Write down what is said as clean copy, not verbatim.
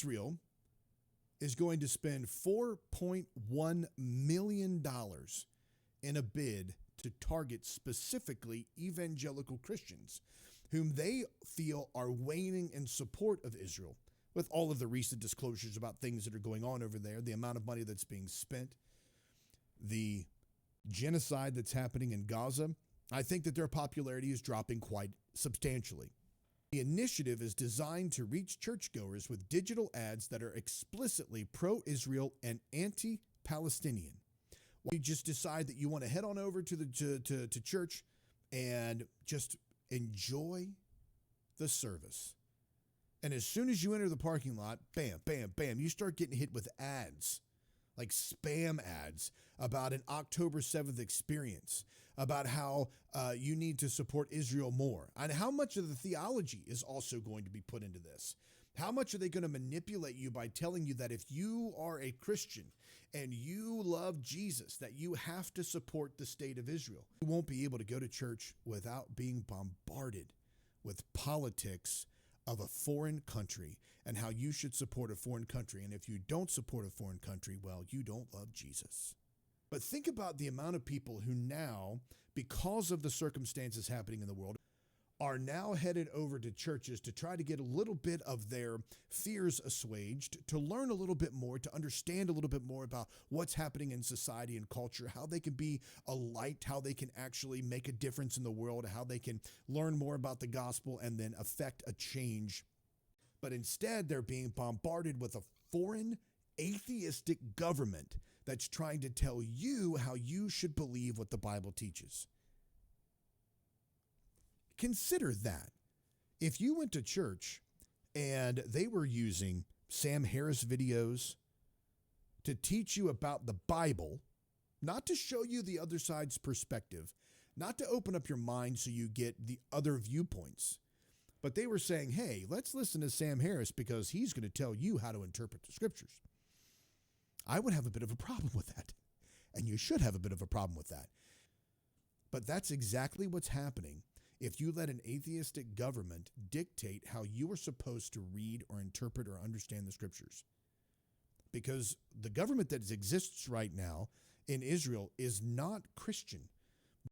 Israel is going to spend $4.1 million in a bid to target specifically evangelical Christians, whom they feel are waning in support of Israel, with all of the recent disclosures about things that are going on over there, the amount of money that's being spent, the genocide that's happening in Gaza. I think that their popularity is dropping quite substantially. The initiative is designed to reach churchgoers with digital ads that are explicitly pro-Israel and anti-Palestinian. You just decide that you want to head on over to church and just enjoy the service. And as soon as you enter the parking lot, bam, bam, bam, you start getting hit with ads, like spam ads about an October 7th experience, about how you need to support Israel more. And how much of the theology is also going to be put into this? How much are they going to manipulate you by telling you that if you are a Christian and you love Jesus, that you have to support the state of Israel? You won't be able to go to church without being bombarded with politics of a foreign country and how you should support a foreign country. And if you don't support a foreign country, well, you don't love Jesus. But think about the amount of people who now, because of the circumstances happening in the world, are now headed over to churches to try to get a little bit of their fears assuaged, to learn a little bit more, to understand a little bit more about what's happening in society and culture, how they can be a light, how they can actually make a difference in the world, how they can learn more about the gospel and then affect a change. But instead, they're being bombarded with a foreign atheistic government that's trying to tell you how you should believe what the Bible teaches. Consider that. If you went to church and they were using Sam Harris videos to teach you about the Bible, not to show you the other side's perspective, not to open up your mind so you get the other viewpoints, but they were saying, hey, let's listen to Sam Harris because he's going to tell you how to interpret the scriptures, I would have a bit of a problem with that. And you should have a bit of a problem with that. But that's exactly what's happening if you let an atheistic government dictate how you are supposed to read or interpret or understand the scriptures. Because the government that exists right now in Israel is not Christian.